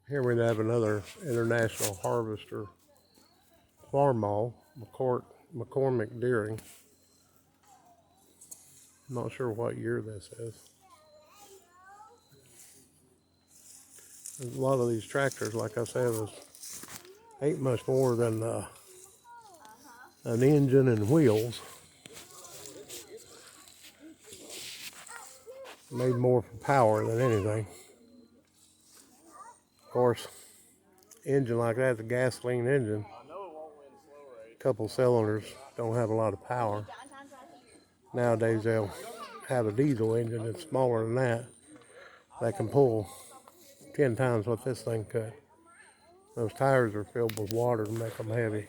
Here we have another International Harvester farm mall, McCormick Deering. I'm not sure what year this is. A lot of these tractors, like I said, ain't much more than an engine and wheels. Made more for power than anything. Of course, engine like that's a gasoline engine. A couple cylinders don't have a lot of power. Nowadays they'll have a diesel engine that's smaller than that. That can pull 10 times what this thing could. Those tires are filled with water to make them heavy.